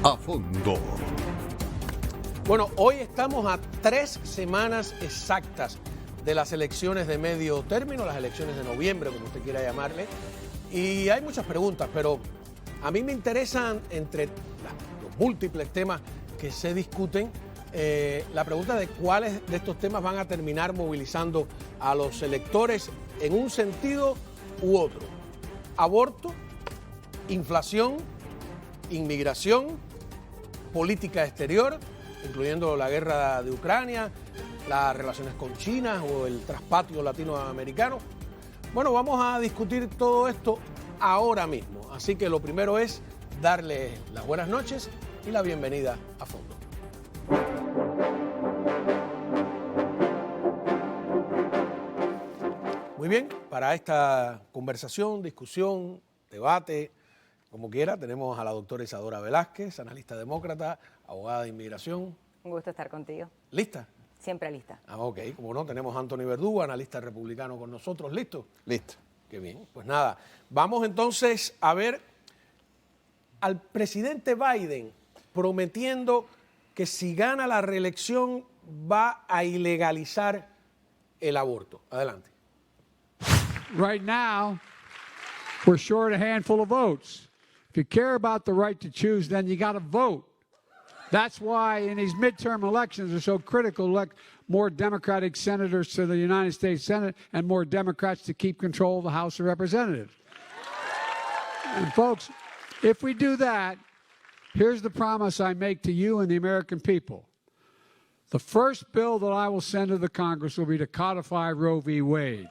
A fondo. Bueno, hoy estamos a 3 semanas exactas de las elecciones de medio término, las elecciones de noviembre, como usted quiera llamarle. Y hay muchas preguntas, pero a mí me interesan, entre los múltiples temas que se discuten, la pregunta de cuáles de estos temas van a terminar movilizando a los electores en un sentido u otro. Aborto, inflación, inmigración, política exterior, incluyendo la guerra de Ucrania, las relaciones con China o el traspatio latinoamericano. Bueno, vamos a discutir todo esto ahora mismo. Así que lo primero es darle las buenas noches y la bienvenida a fondo. Muy bien, para esta conversación, discusión, debate, como quiera, tenemos a la doctora Isadora Velázquez, analista demócrata, abogada de inmigración. Un gusto estar contigo. ¿Lista? Siempre lista. Ok, como no, tenemos a Anthony Verdugo, analista republicano con nosotros. ¿Listo? Listo. Qué bien. Pues nada, vamos entonces a ver al presidente Biden prometiendo que si gana la reelección va a ilegalizar el aborto. Adelante. Right now, we're short a handful of votes. If you care about the right to choose, then you got to vote. That's why in these midterm elections are so critical, elect more Democratic senators to the United States Senate and more Democrats to keep control of the House of Representatives. And folks, if we do that, here's the promise I make to you and the American people. The first bill that I will send to the Congress will be to codify Roe v. Wade.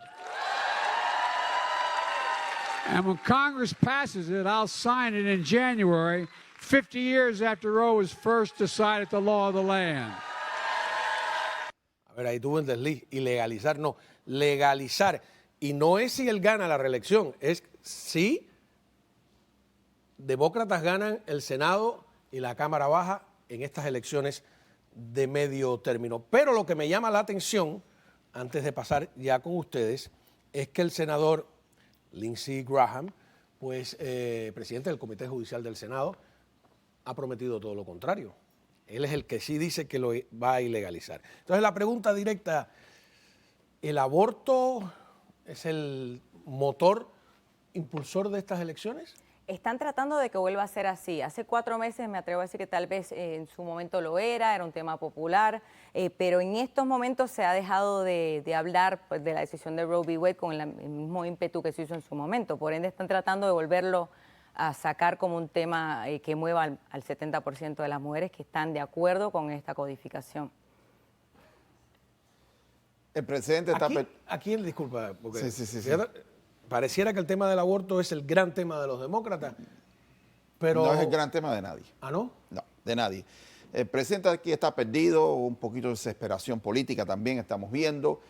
And when Congress passes it, I'll sign it in January, 50 years after Roe was first decided the law of the land. A ver, ahí tuvo un desliz. Ilegalizar, no, legalizar. Y no es si él gana la reelección, es si demócratas ganan el Senado y la Cámara Baja en estas elecciones de medio término. Pero lo que me llama la atención, antes de pasar ya con ustedes, es que el senador Lindsey Graham, pues presidente del Comité Judicial del Senado, ha prometido todo lo contrario. Él es el que sí dice que lo va a ilegalizar. Entonces la pregunta directa, ¿el aborto es el motor impulsor de estas elecciones? Están tratando de que vuelva a ser así. Hace 4 meses me atrevo a decir que tal vez en su momento lo era un tema popular, pero en estos momentos se ha dejado de hablar pues, de la decisión de Roe v. Wade con el mismo ímpetu que se hizo en su momento. Por ende están tratando de volverlo a sacar como un tema que mueva al 70% de las mujeres que están de acuerdo con esta codificación. El presidente está... Aquí, disculpa, porque Sí. pareciera que el tema del aborto es el gran tema de los demócratas, pero... No es el gran tema de nadie. ¿Ah, no? No, de nadie. El presidente aquí está perdido, un poquito de desesperación política también estamos viendo.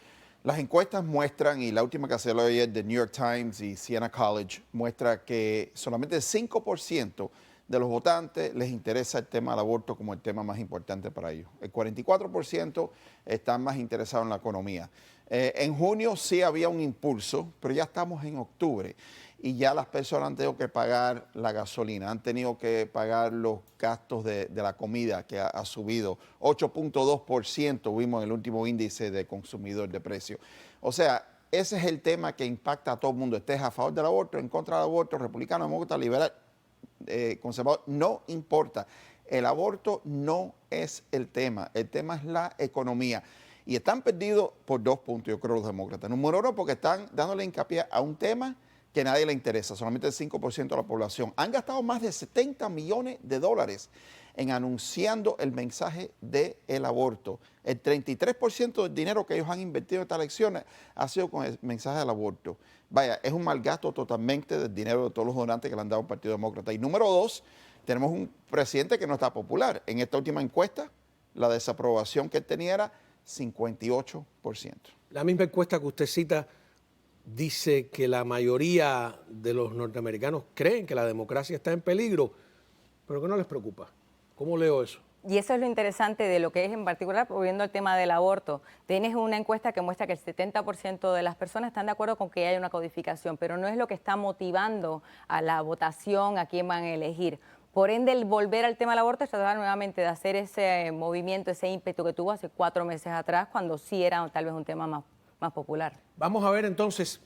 Las encuestas muestran, y la última que se lo ayer de New York Times y Siena College, muestra que solamente el 5% de los votantes les interesa el tema del aborto como el tema más importante para ellos. El 44% están más interesados en la economía. En junio sí había un impulso, pero ya estamos en octubre y ya las personas han tenido que pagar la gasolina, han tenido que pagar los gastos de la comida que ha subido. 8.2% vimos en el último índice de consumidor de precio. O sea, ese es el tema que impacta a todo el mundo. Estés a favor del aborto, en contra del aborto, republicano, demócrata, liberal, conservador, no importa. El aborto no es el tema es la economía. Y están perdidos por 2 puntos, yo creo, los demócratas. Número 1, porque están dándole hincapié a un tema que a nadie le interesa, solamente el 5% de la población. Han gastado más de $70 millones en anunciando el mensaje del aborto. El 33% del dinero que ellos han invertido en estas elecciones ha sido con el mensaje del aborto. Vaya, es un mal gasto totalmente del dinero de todos los donantes que le han dado al Partido Demócrata. Y número 2, tenemos un presidente que no está popular. En esta última encuesta, la desaprobación que él tenía era 58%. La misma encuesta que usted cita dice que la mayoría de los norteamericanos creen que la democracia está en peligro, pero que no les preocupa. ¿Cómo leo eso? Y eso es lo interesante de lo que es en particular, volviendo al tema del aborto. Tienes una encuesta que muestra que el 70% de las personas están de acuerdo con que haya una codificación, pero no es lo que está motivando a la votación, a quién van a elegir. Por ende, el volver al tema del aborto es tratar nuevamente de hacer ese movimiento, ese ímpetu que tuvo hace 4 meses atrás, cuando sí era tal vez un tema más popular. Vamos a ver entonces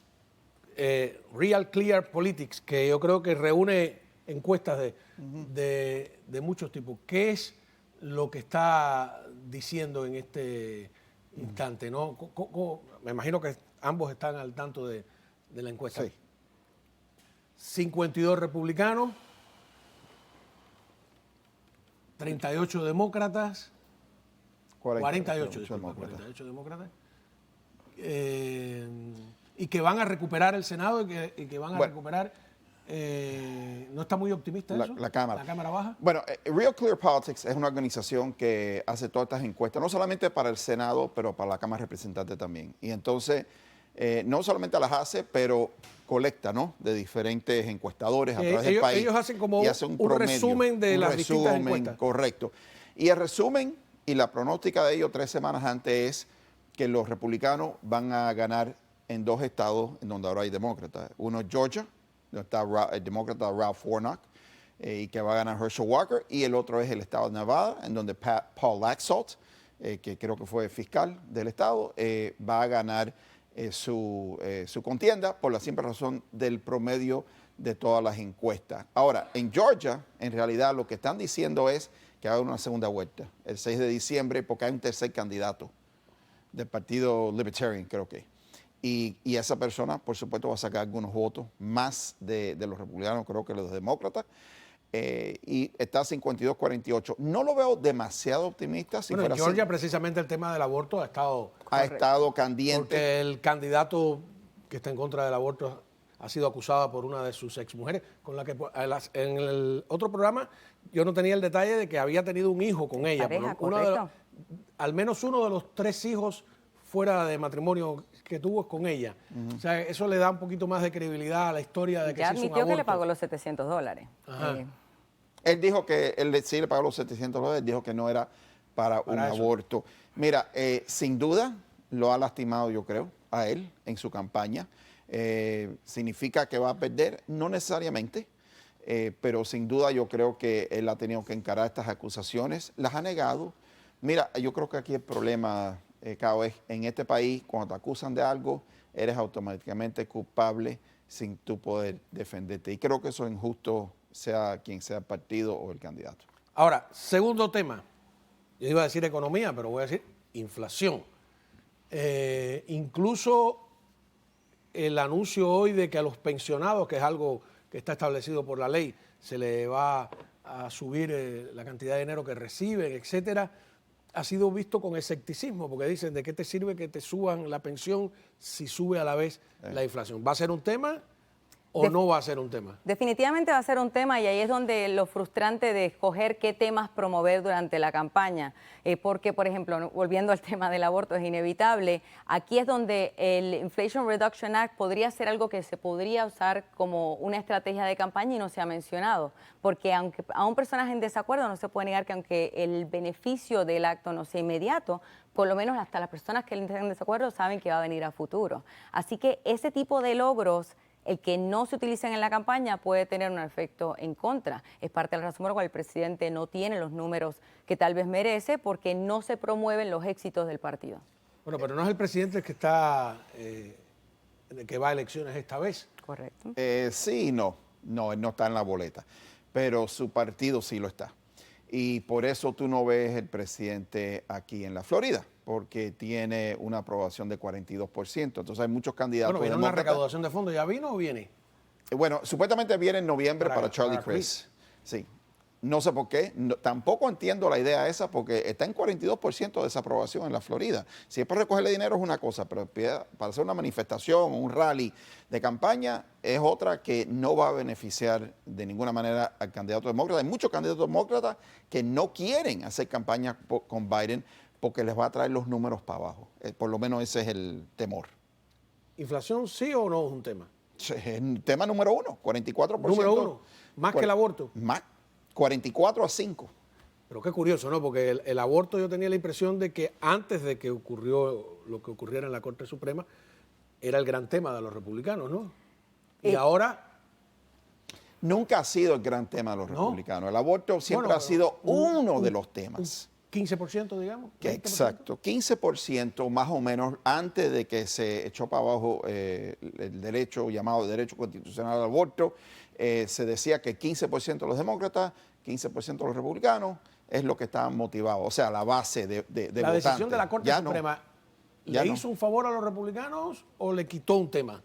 Real Clear Politics, que yo creo que reúne encuestas de muchos tipos. ¿Qué es lo que está diciendo en este instante, ¿no? Me imagino que ambos están al tanto de la encuesta. Sí. 52 republicanos, 38 demócratas, 48 demócratas, y que van a recuperar el Senado y que van a recuperar. ¿No está muy optimista eso? La Cámara. ¿La Cámara baja? Bueno, Real Clear Politics es una organización que hace todas estas encuestas, no solamente para el Senado, pero para la Cámara de Representantes también. Y entonces, no solamente las hace, pero colecta, ¿no? De diferentes encuestadores a través del país. Ellos hacen como un promedio, resumen de las distintas encuestas. Correcto. Y el resumen y la pronóstica de ellos 3 semanas antes es que los republicanos van a ganar en 2 estados en donde ahora hay demócratas. Uno es Georgia, donde está el demócrata Ralph Warnock, y que va a ganar Herschel Walker, y el otro es el estado de Nevada, en donde Paul Laxalt, que creo que fue fiscal del estado, va a ganar su contienda por la simple razón del promedio de todas las encuestas. Ahora, en Georgia, en realidad lo que están diciendo es que va a haber una segunda vuelta, el 6 de diciembre, porque hay un tercer candidato del Partido Libertarian, creo que. Y esa persona, por supuesto, va a sacar algunos votos más de los republicanos, creo que los demócratas. Y está 52-48. No lo veo demasiado optimista. Si Bueno, en fuera Georgia, así, precisamente, el tema del aborto ha estado candente. porque el candidato que está en contra del aborto ha sido acusado por una de sus exmujeres, con la que en el otro programa yo no tenía el detalle de que había tenido un hijo con ella. Pareja, Uno correcto. al menos uno de los 3 hijos fuera de matrimonio que tuvo es con ella. O sea, eso le da un poquito más de credibilidad a la historia de que Ya se hizo un admitió que le aborto. pagó los $700. Ajá. Él dijo que él sí le pagó los $700, dijo que no era para un eso. aborto. Mira, sin duda lo ha lastimado, yo creo, a él en su campaña. ¿Significa que va a perder? No necesariamente, pero sin duda yo creo que él ha tenido que encarar estas acusaciones. Las ha negado. Mira, yo creo que aquí el problema, Cao, es en este país, cuando te acusan de algo, eres automáticamente culpable sin tú poder defenderte. Y creo que eso es injusto, sea quien sea el partido o el candidato. Ahora, segundo tema. Yo iba a decir economía, pero voy a decir inflación. Incluso el anuncio hoy de que a los pensionados, que es algo que está establecido por la ley, se le va a subir la cantidad de dinero que reciben, etcétera, ha sido visto con escepticismo, porque dicen, ¿de qué te sirve que te suban la pensión si sube a la vez la inflación? ¿Va a ser un tema o no va a ser un tema? Definitivamente va a ser un tema, y ahí es donde lo frustrante de escoger qué temas promover durante la campaña. Porque, por ejemplo, volviendo al tema del aborto, es inevitable. Aquí es donde el Inflation Reduction Act podría ser algo que se podría usar como una estrategia de campaña y no se ha mencionado. Porque aunque aún personas en desacuerdo, no se puede negar que aunque el beneficio del acto no sea inmediato, por lo menos hasta las personas que están en desacuerdo saben que va a venir a futuro. Así que ese tipo de logros, el que no se utilicen en la campaña, puede tener un efecto en contra. Es parte de la razón por la cual el presidente no tiene los números que tal vez merece, porque no se promueven los éxitos del partido. Bueno, pero no es el presidente el que está, que va a elecciones esta vez. Correcto. Sí y no. No, él no está en la boleta, pero su partido sí lo está. Y por eso tú no ves el presidente aquí en la Florida, porque tiene una aprobación de 42%. Entonces hay muchos candidatos. Bueno, ¿viene una recaudación de fondos? ¿Ya vino o viene? Bueno, supuestamente viene en noviembre para Charlie para Crist. Sí. No sé por qué. Tampoco entiendo la idea esa, porque está en 42% de desaprobación en la Florida. Si es para recogerle dinero es una cosa, pero para hacer una manifestación o un rally de campaña es otra que no va a beneficiar de ninguna manera al candidato demócrata. Hay muchos candidatos demócratas que no quieren hacer campaña con Biden porque les va a traer los números para abajo. Por lo menos ese es el temor. ¿Inflación sí o no es un tema? El tema número 1, 44%. Número 1, más que el aborto. Más, 44-5. Pero qué curioso, ¿no? Porque el aborto, yo tenía la impresión de que antes de que ocurrió lo que ocurriera en la Corte Suprema, era el gran tema de los republicanos, ¿no? Y ahora... Nunca ha sido el gran tema de los ¿No? republicanos. El aborto siempre Bueno, ha sido uno de un- los temas. 15%, digamos. Que 20%. exacto, 15% más o menos antes de que se echó para abajo el derecho llamado derecho constitucional al aborto, se decía que 15% de los demócratas, 15% de los republicanos es lo que estaban motivados, o sea, la base de La decisión votantes. de la Corte Ya no. Suprema, Ya ¿le no. hizo un favor a los republicanos o le quitó un tema?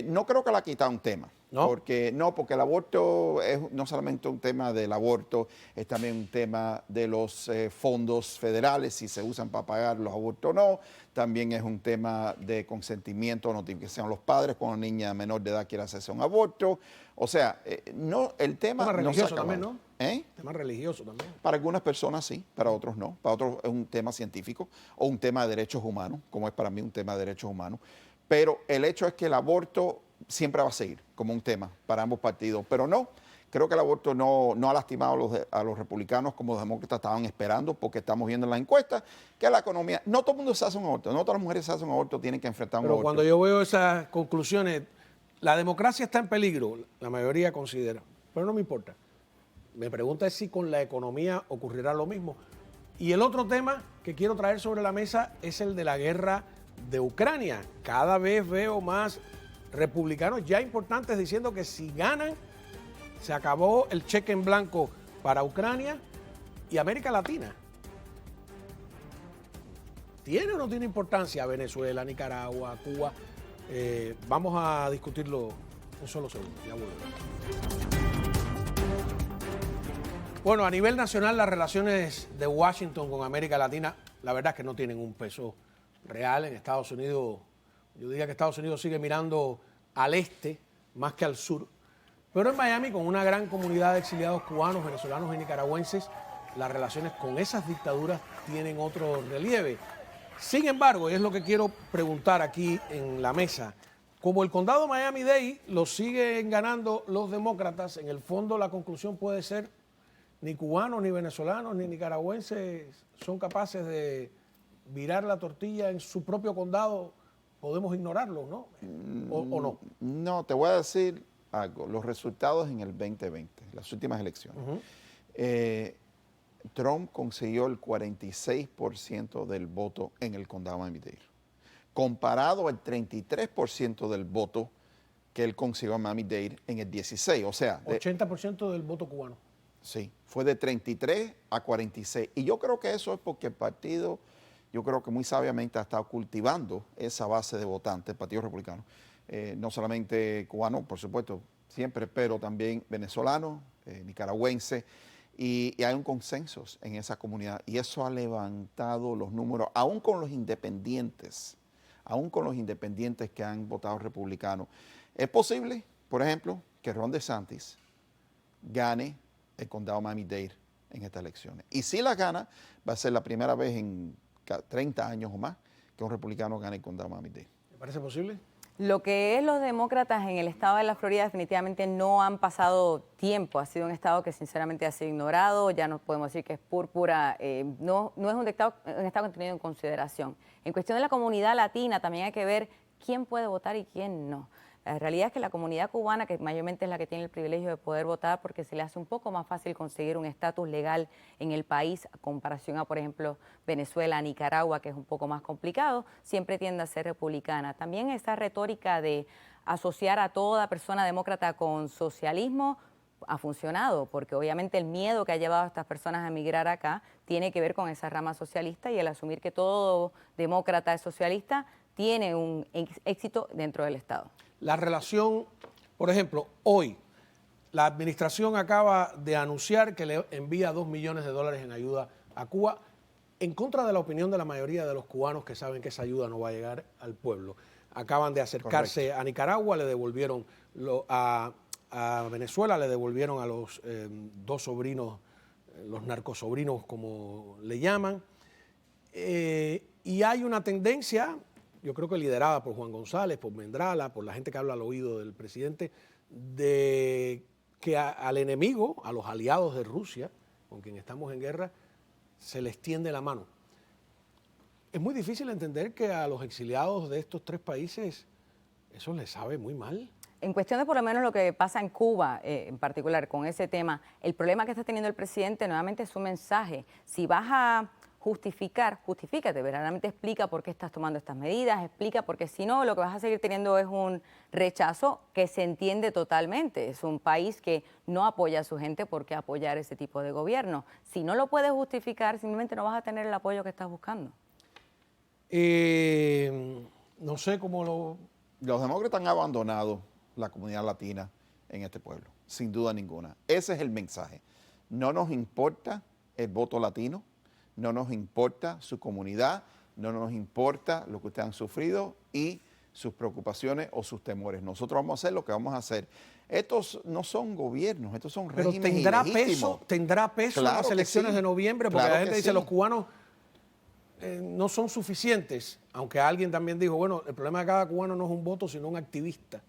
No creo que le ha quitado un tema. ¿No? Porque el aborto es no solamente un tema del aborto, es también un tema de los fondos federales, si se usan para pagar los abortos o no. También es un tema de consentimiento, notificación a los padres cuando una niña menor de edad quiere hacerse un aborto. O sea, no, el tema Tema no se ha religioso también, acabado. ¿no? ¿Eh? Tema religioso también. Para algunas personas sí, para otros no. Para otros es un tema científico o un tema de derechos humanos, como es para mí un tema de derechos humanos. Pero el hecho es que el aborto siempre va a seguir como un tema para ambos partidos. Pero no, creo que el aborto no ha lastimado a los republicanos como los demócratas estaban esperando, porque estamos viendo en las encuestas que la economía, no todo el mundo se hace un aborto, no todas las mujeres se hacen un aborto, tienen que enfrentar un Pero aborto. cuando yo veo esas conclusiones, la democracia está en peligro, la mayoría considera, pero no me importa. Me pregunta es si con la economía ocurrirá lo mismo. Y el otro tema que quiero traer sobre la mesa es el de la guerra de Ucrania. Cada vez veo más republicanos ya importantes diciendo que si ganan, se acabó el cheque en blanco para Ucrania y América Latina. ¿Tiene o no tiene importancia Venezuela, Nicaragua, Cuba? Vamos a discutirlo un solo segundo. Ya vuelvo. Bueno, a nivel nacional las relaciones de Washington con América Latina, la verdad es que no tienen un peso real. En Estados Unidos, yo diría que Estados Unidos sigue mirando al este más que al sur. Pero en Miami, con una gran comunidad de exiliados cubanos, venezolanos y nicaragüenses, las relaciones con esas dictaduras tienen otro relieve. Sin embargo, y es lo que quiero preguntar aquí en la mesa, como el condado Miami-Dade lo siguen ganando los demócratas, en el fondo la conclusión puede ser ni cubanos, ni venezolanos, ni nicaragüenses son capaces de virar la tortilla en su propio condado, podemos ignorarlo, ¿no? ¿O no? No, te voy a decir algo. Los resultados en el 2020, las últimas elecciones. Trump consiguió el 46% del voto en el condado de Miami-Dade, comparado al 33% del voto que él consiguió en Miami-Dade en el 16. O sea, 80% del voto cubano. sí, fue de 33 a 46. Y yo creo que eso es porque el partido, yo creo que muy sabiamente ha estado cultivando esa base de votantes, el Partido Republicano. No solamente cubano, por supuesto, siempre, pero también venezolano, nicaragüense. Y hay un consenso en esa comunidad. Y eso ha levantado los números, aún con los independientes que han votado republicanos. Es posible, por ejemplo, que Ron DeSantis gane el condado Miami-Dade en estas elecciones. Y si las gana, va a ser la primera vez en 30 años o más que un republicano gane el condado Miami-Dade. ¿Le parece posible? Lo que es los demócratas en el estado de la Florida definitivamente no han pasado tiempo. Ha sido un estado que sinceramente ha sido ignorado. Ya no podemos decir que es púrpura. No es un estado que tenido en consideración. En cuestión de la comunidad latina también hay que ver quién puede votar y quién no. La realidad es que la comunidad cubana, que mayormente es la que tiene el privilegio de poder votar porque se le hace un poco más fácil conseguir un estatus legal en el país a comparación a, por ejemplo, Venezuela, Nicaragua, que es un poco más complicado, siempre tiende a ser republicana. También esa retórica de asociar a toda persona demócrata con socialismo ha funcionado, porque obviamente el miedo que ha llevado a estas personas a emigrar acá tiene que ver con esa rama socialista y el asumir que todo demócrata es socialista tiene un éxito dentro del Estado. La relación, por ejemplo, hoy la administración acaba de anunciar que le envía $2 millones en ayuda a Cuba, en contra de la opinión de la mayoría de los cubanos que saben que esa ayuda no va a llegar al pueblo. Acaban de acercarse Correcto. A Nicaragua, le devolvieron a Venezuela, le devolvieron a los dos sobrinos, los narcosobrinos como le llaman, y hay una tendencia, yo creo que liderada por Juan González, por Mendrala, por la gente que habla al oído del presidente, de que al enemigo, a los aliados de Rusia, con quien estamos en guerra, se les tiende la mano. Es muy difícil entender que a los exiliados de estos tres países eso les sabe muy mal. En cuestión de por lo menos lo que pasa en Cuba en particular con ese tema, el problema que está teniendo el presidente nuevamente es su mensaje. Si vas a justificar, justifícate, verdaderamente explica por qué estás tomando estas medidas, explica, porque si no, lo que vas a seguir teniendo es un rechazo que se entiende totalmente. Es un país que no apoya a su gente, ¿por qué apoyar ese tipo de gobierno? Si no lo puedes justificar, simplemente no vas a tener el apoyo que estás buscando. No sé cómo lo... Los demócratas han abandonado la comunidad latina en este pueblo, sin duda ninguna. Ese es el mensaje. No nos importa el voto latino, no nos importa su comunidad, no nos importa lo que ustedes han sufrido y sus preocupaciones o sus temores. Nosotros vamos a hacer lo que vamos a hacer. Estos no son gobiernos, estos son Pero regímenes tendrá peso en Claro las que elecciones sí. de noviembre, porque Claro la gente que dice sí. los cubanos no son suficientes, aunque alguien también dijo, bueno, el problema de cada cubano no es un voto, sino un activista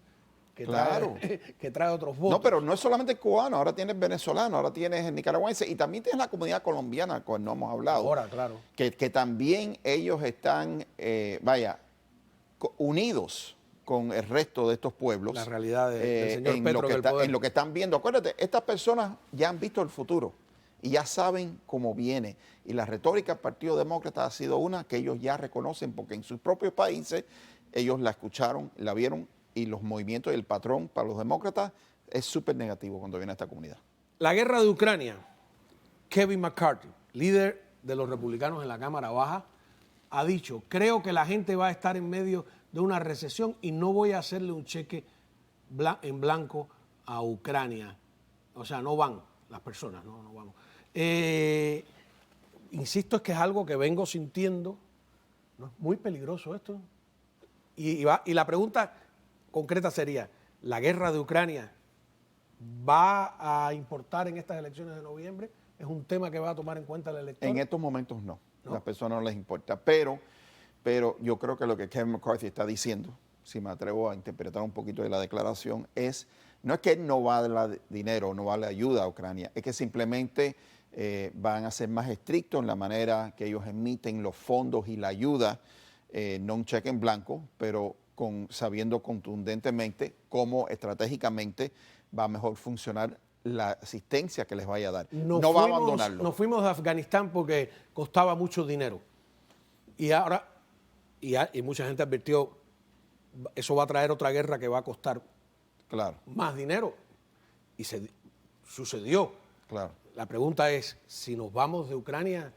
que, Claro. que trae otros votos. No, pero no es solamente el cubano, ahora tienes venezolano, ahora tienes el nicaragüense y también tienes la comunidad colombiana, con la que no hemos hablado. Ahora, claro. Que también ellos están, unidos con el resto de estos pueblos. La realidad del señor en Petro lo que en el poder. en lo que están viendo. Acuérdate, estas personas ya han visto el futuro y ya saben cómo viene. Y la retórica del Partido Demócrata ha sido una que ellos ya reconocen porque en sus propios países ellos la escucharon, la vieron y los movimientos y el patrón para los demócratas es súper negativo cuando viene a esta comunidad. La guerra de Ucrania, Kevin McCarthy, líder de los republicanos en la Cámara Baja, ha dicho, creo que la gente va a estar en medio de una recesión y no voy a hacerle un cheque en blanco a Ucrania. O sea, no van las personas, no vamos. Insisto, es que es algo que vengo sintiendo, ¿no? Es muy peligroso esto. Y la pregunta concreta sería, ¿la guerra de Ucrania va a importar en estas elecciones de noviembre? ¿Es un tema que va a tomar en cuenta el elector? En estos momentos no. A las personas no les importa. Pero yo creo que lo que Kevin McCarthy está diciendo, si me atrevo a interpretar un poquito de la declaración, no es que él no va a dar dinero, no va a darle ayuda a Ucrania, es que simplemente van a ser más estrictos en la manera que ellos emiten los fondos y la ayuda, no un cheque en blanco, pero sabiendo contundentemente cómo estratégicamente va a mejor funcionar la asistencia que les vaya a dar. No va a abandonarlo. Nos fuimos de Afganistán porque costaba mucho dinero. Y ahora, y mucha gente advirtió, eso va a traer otra guerra que va a costar más dinero. Y sucedió. Claro. La pregunta es, si nos vamos de Ucrania,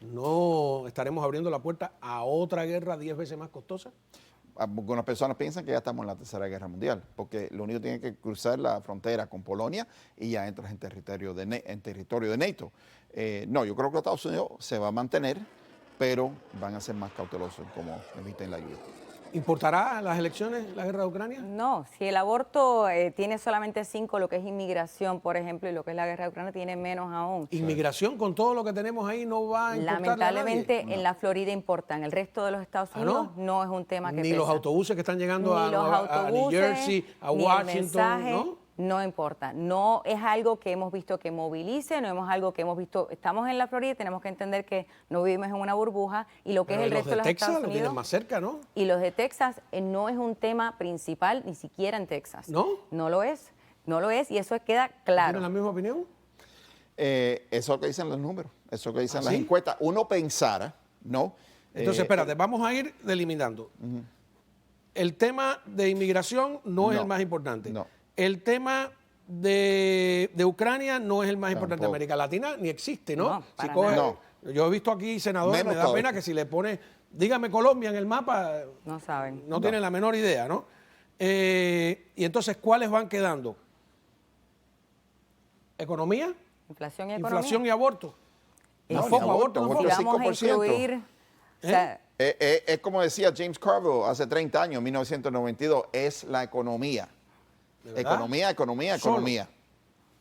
¿no estaremos abriendo la puerta a otra guerra 10 veces más costosa? Algunas personas piensan que ya estamos en la Tercera Guerra Mundial, porque lo único que tiene que cruzar la frontera con Polonia y ya entras en territorio de NATO. No, yo creo que Estados Unidos se va a mantener, pero van a ser más cautelosos como emiten la ayuda. ¿Importará las elecciones la guerra de Ucrania? No, si el aborto tiene solamente 5, lo que es inmigración, por ejemplo, y lo que es la guerra de Ucrania tiene menos aún. Inmigración, con todo lo que tenemos ahí, no va a importarle Lamentablemente, a nadie. en la Florida importan. El resto de los Estados Unidos no es un tema que Ni pesa. los autobuses que están llegando a New Jersey, a ni el Washington, mensaje, ¿no? No importa, no es algo que hemos visto que movilice, no es algo que hemos visto, estamos en la Florida y tenemos que entender que no vivimos en una burbuja y lo que Pero es el resto de los Texas Estados lo tienen Unidos más cerca, ¿no? y los de Texas no es un tema principal ni siquiera en Texas. ¿No? No lo es y eso queda claro. ¿Tienen la misma opinión? Eso es lo que dicen los números, eso es lo que dicen ¿Ah, las sí? encuestas. Uno pensara, ¿no? Entonces, espérate, vamos a ir delimitando. El tema de inmigración no es No, el más importante. no. El tema de Ucrania no es el más importante de Tampoco. América Latina, ni existe, ¿no? No, para nada. Yo he visto aquí senadores, Menos me da todavía. pena que si le pone, dígame Colombia en el mapa, No saben. no tienen la menor idea, ¿no? Y entonces, ¿cuáles van quedando? ¿Economía? Inflación y economía. ¿Inflación y aborto? Y Tampoco, ni aborto aborto, si tampoco. vamos a 5%. incluir, o sea, Es como decía James Carville hace 30 años, 1992, es la economía. ¿De verdad? Economía. Solo.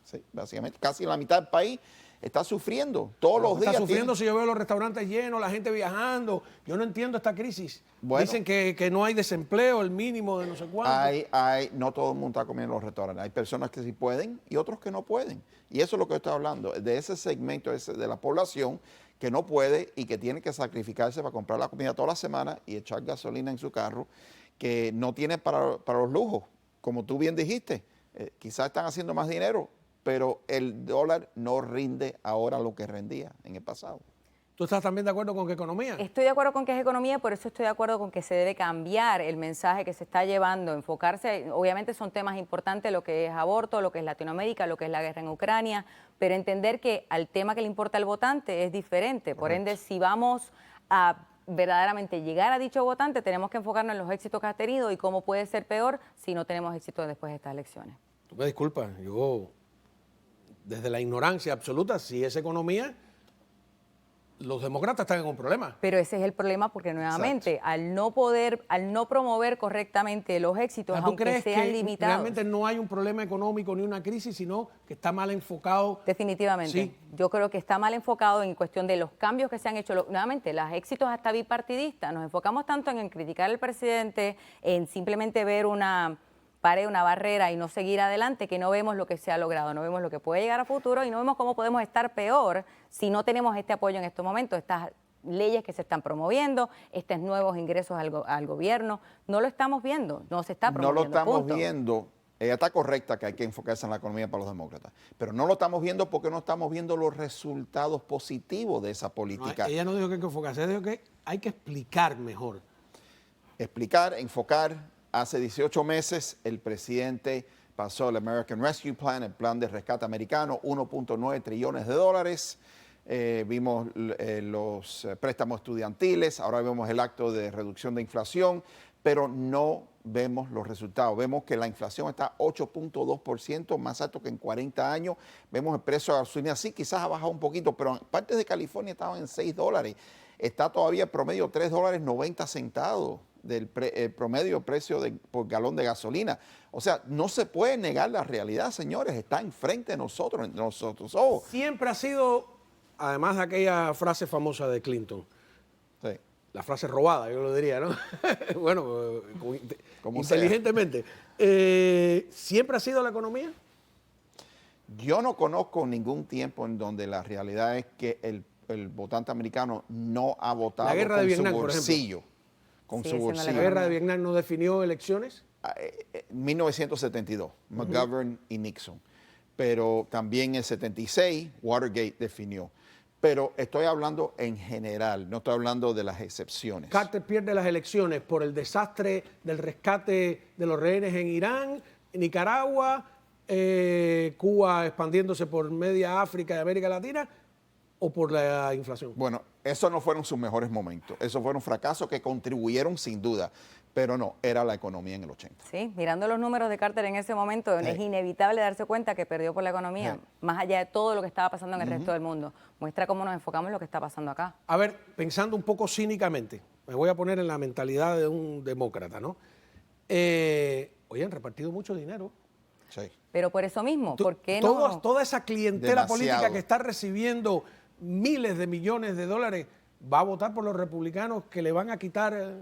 Sí, básicamente, casi la mitad del país está sufriendo todos los días. Está sufriendo si yo veo los restaurantes llenos, la gente viajando. Yo no entiendo esta crisis. Bueno. Dicen que no hay desempleo, el mínimo de no sé cuánto. No todo el mundo está comiendo en los restaurantes. Hay personas que sí pueden y otros que no pueden. Y eso es lo que estoy hablando, de ese segmento de la población que no puede y que tiene que sacrificarse para comprar la comida toda la semana y echar gasolina en su carro, que no tiene para los lujos. como tú bien dijiste, quizás están haciendo más dinero, pero el dólar no rinde ahora lo que rendía en el pasado. ¿Tú estás también de acuerdo con que economía? Estoy de acuerdo con que es economía, por eso estoy de acuerdo con que se debe cambiar el mensaje que se está llevando, enfocarse, obviamente son temas importantes, lo que es aborto, lo que es Latinoamérica, lo que es la guerra en Ucrania, pero entender que al tema que le importa al votante es diferente. Por ende, si vamos a verdaderamente llegar a dicho votante, tenemos que enfocarnos en los éxitos que ha tenido y cómo puede ser peor si no tenemos éxito después de estas elecciones. Tú me disculpas, yo, desde la ignorancia absoluta, si es economía, los demócratas están en un problema. Pero ese es el problema porque nuevamente, al no promover correctamente los éxitos, ¿Tú aunque crees sean que limitados. realmente no hay un problema económico ni una crisis, sino que está mal enfocado? Definitivamente. Sí. Yo creo que está mal enfocado en cuestión de los cambios que se han hecho. Nuevamente, los éxitos hasta bipartidistas. Nos enfocamos tanto en criticar al presidente, en simplemente ver una pared, una barrera y no seguir adelante, que no vemos lo que se ha logrado, no vemos lo que puede llegar a futuro y no vemos cómo podemos estar peor si no tenemos este apoyo en estos momentos, estas leyes que se están promoviendo, estos nuevos ingresos al gobierno. No lo estamos viendo, no se está promoviendo. No lo estamos punto. viendo. Ella está correcta que hay que enfocarse en la economía para los demócratas, pero no lo estamos viendo porque no estamos viendo los resultados positivos de esa política. No, ella no dijo que hay que enfocarse, ella dijo que hay que explicar mejor. Explicar, enfocar. Hace 18 meses el presidente pasó el American Rescue Plan, el plan de rescate americano, 1.9 trillones de dólares. Vimos los préstamos estudiantiles, ahora vemos el acto de reducción de inflación, pero no vemos los resultados. Vemos que la inflación está 8.2%, más alto que en 40 años. Vemos el precio de la gasolina, sí, quizás ha bajado un poquito, pero en partes de California estaban en $6. Está todavía el promedio $3.90 del promedio precio por galón de gasolina. O sea, no se puede negar la realidad, señores, está enfrente de nosotros, entre nosotros. Siempre ha sido, además de aquella frase famosa de Clinton, Sí. la frase robada, yo lo diría, ¿no? Bueno, Como inteligentemente. ¿Siempre ha sido la economía? Yo no conozco ningún tiempo en donde la realidad es que el votante americano no ha votado La guerra de con Vietnam, su por bolsillo. Con Sí, su esa no la bolsillo. ¿La guerra de Vietnam no definió elecciones? 1972, McGovern y Nixon. Pero también en 76, Watergate definió. Pero estoy hablando en general, no estoy hablando de las excepciones. Carter pierde las elecciones por el desastre del rescate de los rehenes en Irán, Nicaragua, Cuba expandiéndose por media África y América Latina, o por la inflación. Bueno, esos no fueron sus mejores momentos. Esos fueron fracasos que contribuyeron sin duda. Pero no, era la economía en el 80. Sí, mirando los números de Carter en ese momento, es inevitable darse cuenta que perdió por la economía, más allá de todo lo que estaba pasando en el resto del mundo. Muestra cómo nos enfocamos en lo que está pasando acá. A ver, pensando un poco cínicamente, me voy a poner en la mentalidad de un demócrata, ¿no? Hoy han repartido mucho dinero. Sí. Pero por eso mismo, ¿por qué no? Toda esa clientela Demasiado. política que está recibiendo miles de millones de dólares va a votar por los republicanos que le van a quitar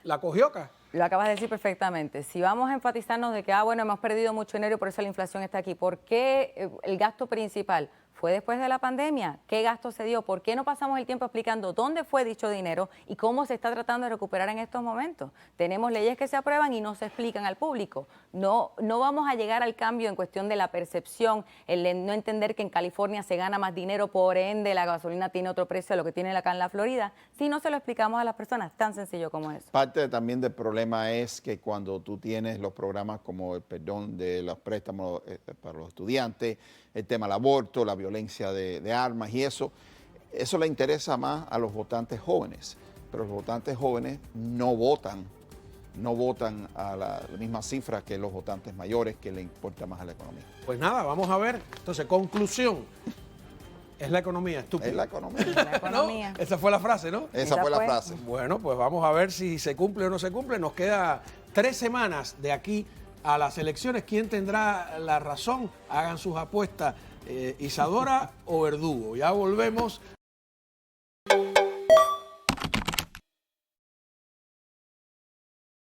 la cogioca. Lo acabas de decir perfectamente. Si vamos a enfatizarnos de que, bueno, hemos perdido mucho dinero y por eso la inflación está aquí, ¿por qué el gasto principal fue después de la pandemia? ¿Qué gasto se dio? ¿Por qué no pasamos el tiempo explicando dónde fue dicho dinero y cómo se está tratando de recuperar en estos momentos? Tenemos leyes que se aprueban y no se explican al público. No vamos a llegar al cambio en cuestión de la percepción, el de no entender que en California se gana más dinero, por ende la gasolina tiene otro precio a lo que tiene acá en la Florida, si no se lo explicamos a las personas, tan sencillo como eso. Parte también del problema es que cuando tú tienes los programas como el perdón de los préstamos para los estudiantes, el tema del aborto, la violencia de armas y eso le interesa más a los votantes jóvenes, pero los votantes jóvenes no votan a la misma cifra que los votantes mayores, que le importa más a la economía. Pues nada, vamos a ver. Entonces, conclusión. Es la economía, estúpido. Es la economía. La economía. ¿No? Esa fue la frase, ¿no? Esa fue la frase. Bueno, pues vamos a ver si se cumple o no se cumple. Nos queda 3 semanas de aquí a las elecciones. ¿Quién tendrá la razón? Hagan sus apuestas, Isadora o Verdugo. Ya volvemos